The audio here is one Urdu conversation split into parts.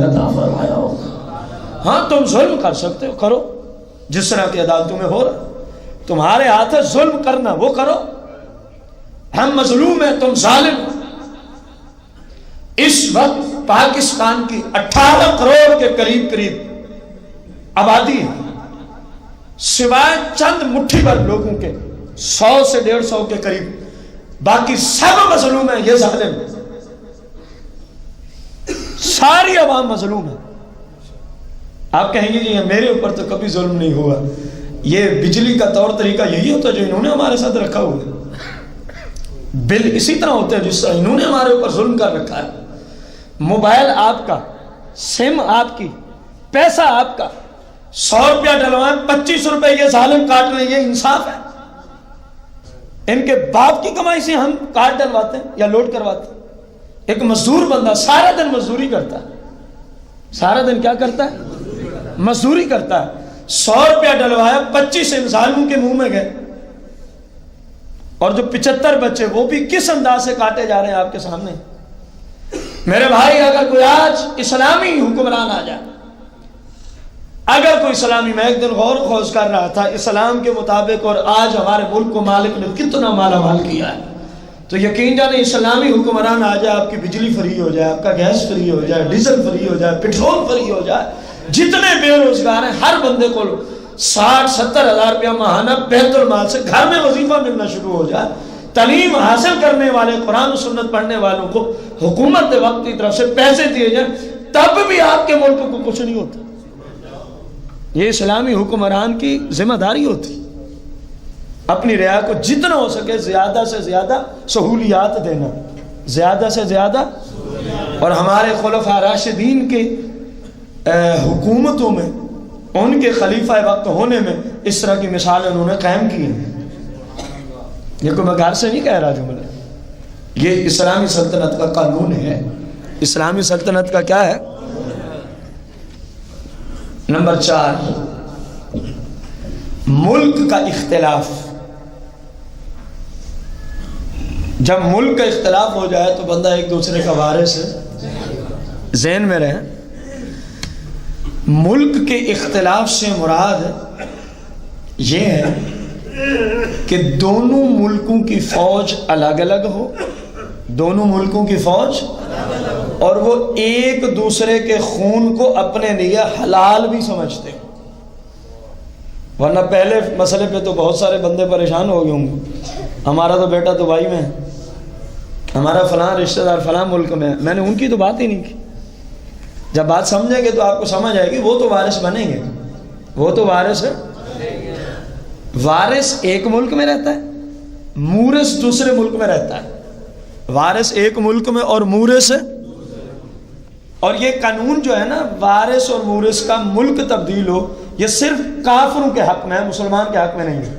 عطا فرمایا ہوگا۔ ہاں تم ظلم کر سکتے ہو، کرو، جس طرح کی عدالتوں میں ہو رہا، تمہارے ہاتھ ہے ظلم کرنا، وہ کرو۔ ہم مظلوم ہیں، تم ظالم ہو۔ اس وقت پاکستان کی 18 کروڑ کے قریب آبادی ہے، سوائے چند مٹھی بھر لوگوں کے 100 سے 150 کے قریب، باقی سب مظلوم ہیں، یہ ظالم ہے، ساری عوام مظلوم ہے۔ آپ کہیں گے کہ میرے اوپر تو کبھی ظلم نہیں ہوا، یہ بجلی کا طور طریقہ یہی ہوتا ہے جو انہوں نے ہمارے ساتھ رکھا ہوا ہے، بل اسی طرح ہوتے ہیں جس طرح انہوں نے ہمارے اوپر ظلم کر رکھا ہے۔ موبائل آپ کا، سم آپ کی، پیسہ آپ کا، 100 روپیہ ڈلوائیں 25 روپے یہ ظالم کاٹ رہے ہیں، یہ انصاف ہے؟ ان کے باپ کی کمائی سے ہم کارڈ ڈلواتے ہیں یا لوڈ کرواتے ہیں؟ ایک مزدور بندہ سارا دن مزدوری کرتا ہے، سارا دن کیا کرتا ہے؟ مزدوری کرتا ہے، 100 روپیہ ڈلوایا، 25 ان ظالموں کے منہ میں گئے، اور جو 75 بچے وہ بھی کس انداز سے کاٹے جا رہے ہیں آپ کے سامنے۔ میرے بھائی، اگر کوئی آج اسلامی حکمران آ جائے، اگر کوئی اسلامی، میں ایک دن غور و خوض کر رہا تھا اسلام کے مطابق، اور آج ہمارے ملک کو مالک نے کتنا مالا مال کیا ہے، تو یقین جانے اسلامی حکمران آ جائے، آپ کی بجلی فری ہو جائے، آپ کا گیس فری ہو جائے، ڈیزل فری ہو جائے، پیٹرول فری ہو جائے، جتنے بے روزگار ہیں ہر بندے کو 60-70 ہزار روپیہ ماہانہ بیت المال سے گھر میں وظیفہ ملنا شروع ہو جائے، تعلیم حاصل کرنے والے، قرآن و سنت پڑھنے والوں کو حکومت وقت کی طرف سے پیسے دیے جائیں، تب بھی آپ کے ملک کو کچھ نہیں ہوتا۔ یہ اسلامی حکمران کی ذمہ داری ہوتی، اپنی رعایا کو جتنا ہو سکے زیادہ سے زیادہ سہولیات دینا، زیادہ سے زیادہ۔ اور ہمارے خلفاء راشدین کے حکومتوں میں، ان کے خلیفہ وقت ہونے میں اس طرح کی مثالیں انہوں نے قائم کی ہیں۔ یہ کوئی میں گھر سے نہیں کہہ رہا جملہ، یہ اسلامی سلطنت کا قانون ہے۔ اسلامی سلطنت کا کیا ہے؟ نمبر 4، ملک کا اختلاف۔ جب ملک کا اختلاف ہو جائے تو بندہ ایک دوسرے کا وارث ہے، ذہن میں رہے۔ ملک کے اختلاف سے مراد یہ ہے کہ دونوں ملکوں کی فوج الگ الگ ہو، دونوں ملکوں کی فوج، اور وہ ایک دوسرے کے خون کو اپنے لیے حلال بھی سمجھتے ہیں۔ ورنہ پہلے مسئلے پہ تو بہت سارے بندے پریشان ہو گئے ہوں گے، ہمارا تو بیٹا دبئی میں ہے، ہمارا فلاں رشتہ دار فلاں ملک میں ہے۔ میں نے ان کی تو بات ہی نہیں کی۔ جب بات سمجھیں گے تو آپ کو سمجھ آئے گی، وہ تو وارث بنیں گے، وہ تو وارث ہے۔ وارث ایک ملک میں رہتا ہے، مورث دوسرے ملک میں رہتا ہے۔ وارث ایک ملک میں اور مورث ہے، اور یہ قانون جو ہے نا، وارث اور مورث کا ملک تبدیل ہو، یہ صرف کافروں کے حق میں ہے، مسلمان کے حق میں نہیں ہے،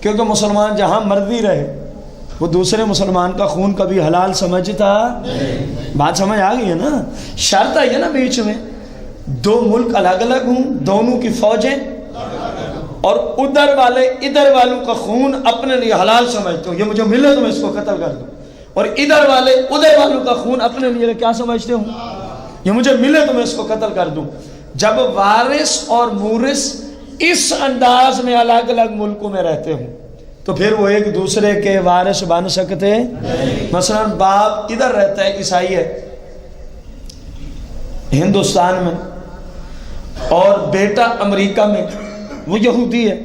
کیونکہ مسلمان جہاں مرضی رہے وہ دوسرے مسلمان کا خون کبھی حلال سمجھتا نہیں۔ بات سمجھ آ گئی ہے نا؟ شرط ہے نا بیچ میں، دو ملک الگ الگ ہوں، دونوں کی فوجیں، اور ادھر والے ادھر والوں کا خون اپنے لیے حلال سمجھتے ہوں، یہ مجھے ملے تو میں اس کو قتل کر دوں، اور ادھر والے ادھر والوں کا خون اپنے لیے کیا سمجھتے ہوں، یہ مجھے ملے تو میں اس کو قتل کر دوں۔ جب وارث اور مورث اس انداز میں الگ الگ ملکوں میں رہتے ہوں تو پھر وہ ایک دوسرے کے وارث بن سکتے ہیں۔ مثلا باپ ادھر رہتا ہے، عیسائی ہے ہندوستان میں، اور بیٹا امریکہ میں، وہ یہودی ہے،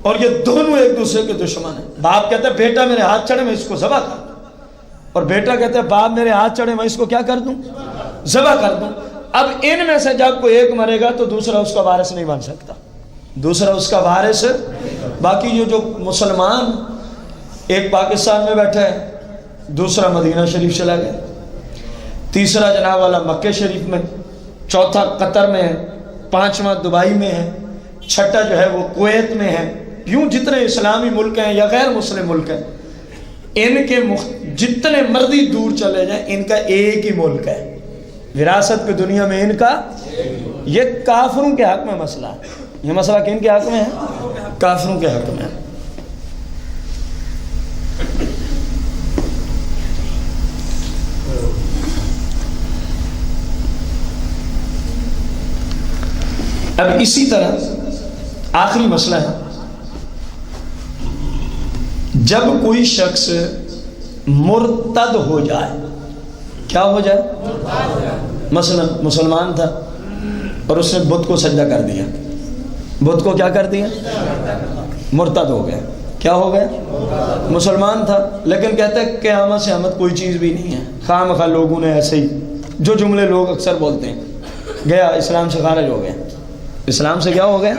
اور یہ دونوں ایک دوسرے کے دشمن ہیں۔ باپ کہتا ہے بیٹا میرے ہاتھ چڑھے میں اس کو ذبح کر دوں، اور بیٹا کہتا ہے باپ میرے ہاتھ چڑھے میں اس کو کیا کر دوں، ذبح کر دوں۔ اب ان میں سے جب کوئی ایک مرے گا تو دوسرا اس کا وارث نہیں بن سکتا، دوسرا اس کا وارث۔ باقی یہ جو مسلمان، ایک پاکستان میں بیٹھا ہے، دوسرا مدینہ شریف چلا گیا، تیسرا جناب والا مکہ شریف میں، چوتھا قطر میں ہے، پانچواں دبئی میں ہے، چھٹا جو ہے وہ کویت میں ہے۔ یوں جتنے اسلامی ملک ہیں یا غیر مسلم ملک ہیں، ان کے جتنے مرضی دور چلے جائیں، ان کا ایک ہی ملک ہے، وراثت کی دنیا میں ان کا۔ یہ کافروں کے حق میں مسئلہ ہے، یہ مسئلہ کن کے حق میں ہے؟ کافروں کے حق میں۔ اب اسی طرح آخری مسئلہ ہے، جب کوئی شخص مرتد ہو جائے، کیا ہو جائے؟ مثلا مسلمان تھا اور اس نے بت کو سجدہ کر دیا، بت کو کیا کر دیا؟ مرتد ہو گیا۔ کیا ہو گیا؟ مسلمان تھا لیکن کہتا ہے قیامت سے ہمت کوئی چیز بھی نہیں ہے، خواہ مخواہ لوگوں نے ایسے ہی جو جملے لوگ اکثر بولتے ہیں، گیا اسلام سے خارج ہو گیا۔ اسلام سے کیا ہو گیا؟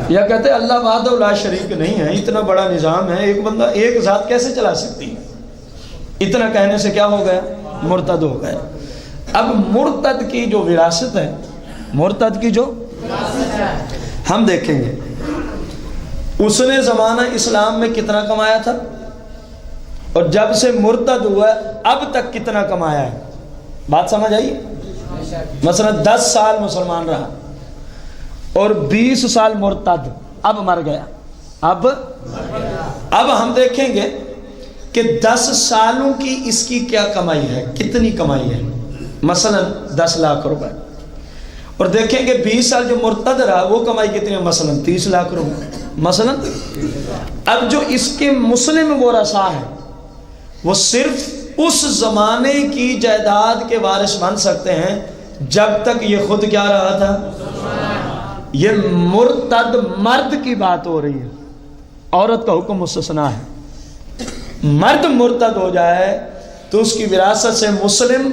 یا کہتے ہیں اللہ وحدہ لا شریک نہیں ہے، اتنا بڑا نظام ہے، ایک بندہ ایک ذات کیسے چلا سکتی ہے؟ اتنا کہنے سے کیا ہو گیا؟ مرتد ہو گیا۔ اب مرتد کی جو وراثت ہے، مرتد کی جو ہم دیکھیں گے اس نے زمانہ اسلام میں کتنا کمایا تھا اور جب سے مرتد ہوا اب تک کتنا کمایا ہے، بات سمجھ آئی؟ مثلا 10 سال مسلمان رہا اور 20 سال مرتد، اب مر گیا، اب ہم دیکھیں گے کہ 10 سالوں کی اس کی کیا کمائی ہے، کتنی کمائی ہے، مثلا 10 لاکھ روپے، اور دیکھیں گے 20 سال جو مرتد رہا وہ کمائی کتنی ہے، مثلا 30 لاکھ روپے مثلا۔ اب جو اس کے مسلم ورثاء ہیں وہ صرف اس زمانے کی جائیداد کے وارث بن سکتے ہیں جب تک یہ خود کیا رہا تھا۔ یہ مرتد مرد کی بات ہو رہی ہے، عورت کا حکم مستثنا ہے۔ مرد مرتد ہو جائے تو اس کی وراثت سے مسلم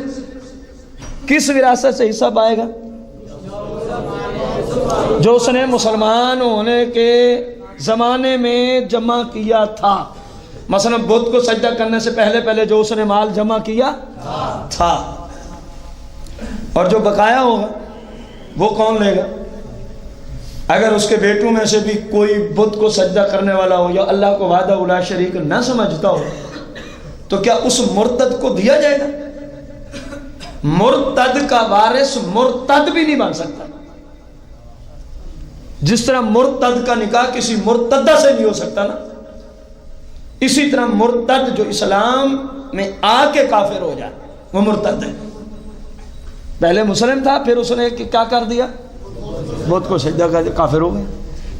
کس وراثت سے حصہ پائے گا؟ جو اس نے مسلمان ہونے کے زمانے میں جمع کیا تھا، مثلا بت کو سجدہ کرنے سے پہلے جو اس نے مال جمع کیا تھا، اور جو بقایا ہوگا وہ کون لے گا؟ اگر اس کے بیٹوں میں سے بھی کوئی بت کو سجدہ کرنے والا ہو یا اللہ کو وحدہ لا شریک نہ سمجھتا ہو تو کیا اس مرتد کو دیا جائے گا؟ مرتد کا وارث مرتد بھی نہیں بن سکتا، جس طرح مرتد کا نکاح کسی مرتدہ سے نہیں ہو سکتا نا، اسی طرح مرتد جو اسلام میں آ کے کافر ہو جائے وہ مرتد ہے۔ پہلے مسلم تھا پھر اس نے کیا کر دیا؟ بت کو سجدہ کر دیا، کافر ہو گیا۔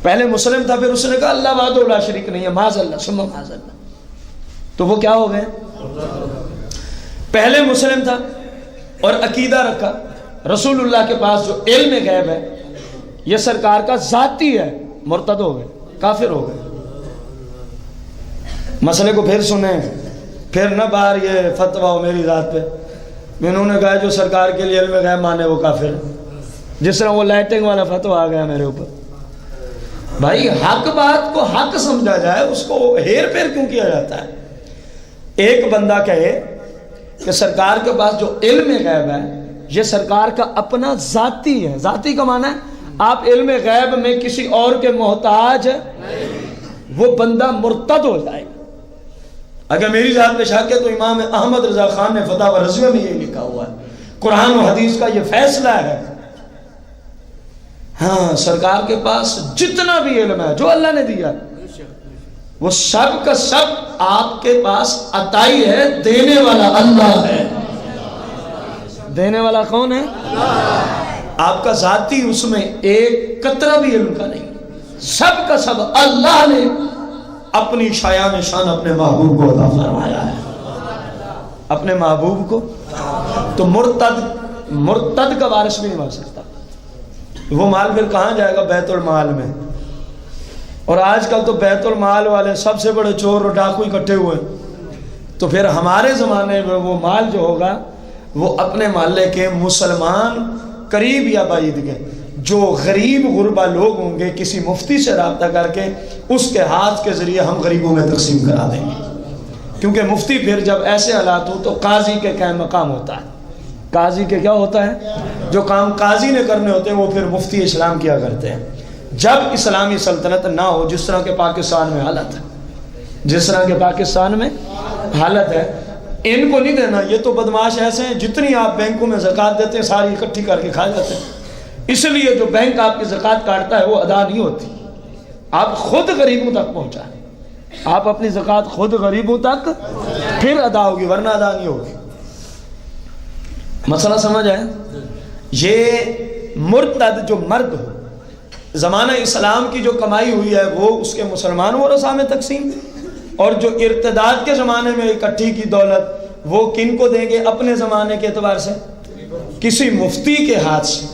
پہلے مسلم تھا پھر اس نے کہا اللہ وحدہ لا شریک نہیں ہے، معاذ اللہ ثم معاذ اللہ، تو وہ کیا ہو گئے؟ پہلے مسلم تھا اور عقیدہ رکھا رسول اللہ کے پاس جو علم غیب ہے یہ سرکار کا ذاتی ہے، مرتد ہو گئے، کافر ہو گئے۔ مسئلے کو پھر سنیں، پھر نہ باہر یہ فتویٰ ہو میری ذات پہ، انہوں نے کہا جو سرکار کے لیے علم غیب مانے وہ کافر ہے، جس طرح وہ لائٹنگ والا فتویٰ آ گیا میرے اوپر۔ بھائی حق بات کو حق سمجھا جائے، اس کو ہیر پھیر کیوں کیا جاتا ہے؟ ایک بندہ کہے کہ سرکار کے پاس جو علم غیب ہے یہ سرکار کا اپنا ذاتی ہے، ذاتی کا معنی ہے آپ علم غیب میں کسی اور کے محتاج، وہ بندہ مرتد ہو جائے گا۔ اگر میری ذات میں شک ہے تو امام احمد رضا خان نے فتح و رضویہ میں یہ لکھا ہوا ہے، قرآن و حدیث کا یہ فیصلہ ہے۔ ہاں سرکار کے پاس جتنا بھی علم ہے جو اللہ نے دیا وہ سب کا سب آپ کے پاس عطائی ہے، دینے والا اللہ ہے۔ دینے والا کون ہے؟ آپ کا ذاتی اس میں ایک قطرہ بھی علم کا نہیں، سب کا سب اللہ نے اپنی شایان شان اپنے محبوب کو عطا فرمایا ہے، اپنے محبوب کو۔ تو مرتد کا وارث بھی نہیں بن سکتا، وہ مال پھر کہاں جائے گا؟ بیت المال میں۔ اور آج کل تو بیت المال والے سب سے بڑے چور اور ڈاکو اکٹھے ہوئے، تو پھر ہمارے زمانے میں وہ مال جو ہوگا وہ اپنے محلے کے مسلمان قریب یا بعید کے جو غریب غربا لوگ ہوں گے کسی مفتی سے رابطہ کر کے اس کے ہاتھ کے ذریعے ہم غریبوں میں تقسیم کرا دیں گے، کیونکہ مفتی پھر جب ایسے حالات ہوں تو قاضی کے قائم مقام ہوتا ہے، قاضی کے کیا ہوتا ہے؟ جو کام قاضی نے کرنے ہوتے ہیں وہ پھر مفتی اسلام کیا کرتے ہیں۔ جب اسلامی سلطنت نہ ہو جس طرح کے پاکستان میں حالت ہے، جس طرح کے پاکستان میں حالت ہے، ان کو نہیں دینا، یہ تو بدماش ایسے ہیں جتنی آپ بینکوں میں زکوٰۃ دیتے ہیں ساری اکٹھی کر کے کھا جاتے ہیں، اس لیے جو بینک آپ کی زکوٰۃ کاٹتا ہے وہ ادا نہیں ہوتی، آپ خود غریبوں تک پہنچائیں، آپ اپنی زکوٰۃ خود غریبوں تک پھر ادا ہوگی ورنہ ادا نہیں ہوگی۔ مسئلہ سمجھ آئے؟ یہ مرتد جو مرد ہو زمانہ اسلام کی جو کمائی ہوئی ہے وہ اس کے مسلمان ورثاء میں تقسیم، اور جو ارتداد کے زمانے میں اکٹھی کی دولت وہ کن کو دیں گے اپنے زمانے کے اعتبار سے؟ کسی مفتی کے ہاتھ سے،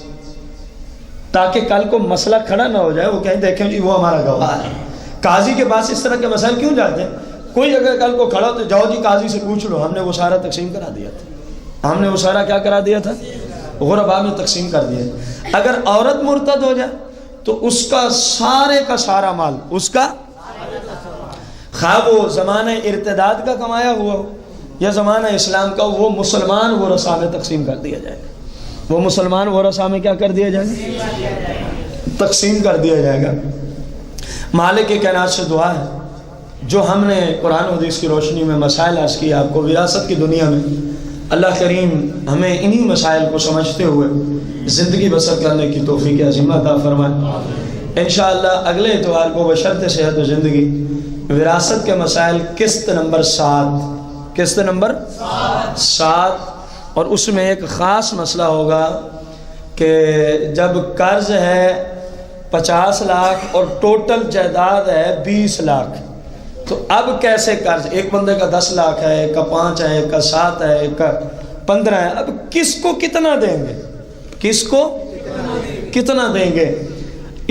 تاکہ کل کو مسئلہ کھڑا نہ ہو جائے وہ کہیں دیکھیں جی وہ ہمارا گواہ ہے۔ قاضی کے پاس اس طرح کے مسائل کیوں جاتے ہیں؟ کوئی اگر کل کو کھڑا تو جاؤ جی قاضی سے پوچھ لو، ہم نے وہ سارا تقسیم کرا دیا تھا، ہم نے وہ سارا کیا کرا دیا تھا؟ غرباء میں تقسیم کر دیا۔ اگر عورت مرتد ہو جائے تو اس کا سارے کا سارا مال اس کا، خواہ وہ زمانہ ارتداد کا کمایا ہوا ہو یا زمانہ اسلام کا، وہ مسلمان ورثاء میں تقسیم کر دیا جائے گا، وہ مسلمان ورثاء میں کیا کر دیا جائے گا؟ تقسیم کر دیا جائے گا۔ مالک کائنات سے دعا ہے جو ہم نے قرآن و حدیث کی روشنی میں مسائل عرض کیا آپ کو وراثت کی دنیا میں، اللہ کریم ہمیں انہی مسائل کو سمجھتے ہوئے زندگی بسر کرنے کی توفیق عظیمہ عطا فرمائے۔ انشاءاللہ اگلے اتوار کو بشرط صحت و زندگی وراثت کے مسائل قسط نمبر 7، قسط نمبر 7، اور اس میں ایک خاص مسئلہ ہوگا کہ جب قرض ہے 50 لاکھ اور ٹوٹل جائیداد ہے 20 لاکھ، تو اب کیسے قرض، ایک بندے کا 10 لاکھ ہے، ایک کا 5 ہے، ایک کا 7 ہے، ایک کا 15 ہے، اب کس کو کتنا دیں گے، کس کو کتنا دیں گے؟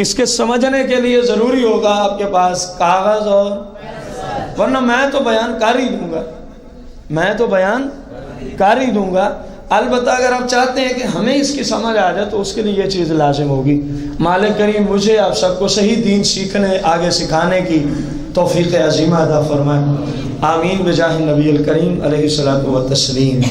اس کے سمجھنے کے لیے ضروری ہوگا آپ کے پاس کاغذ اور، ورنہ میں تو بیان کر ہی دوں گا، میں تو بیان کر ہی دوں گا۔ البتہ اگر آپ چاہتے ہیں کہ ہمیں اس کی سمجھ آ جائے تو اس کے لیے یہ چیز لازم ہوگی۔ مالک کریم مجھے آپ سب کو صحیح دین سیکھنے، آگے سکھانے کی توفیق عظیمہ عطا فرمائے۔ آمین بجاہ نبی الکریم علیہ الصلوۃ والتسلیم۔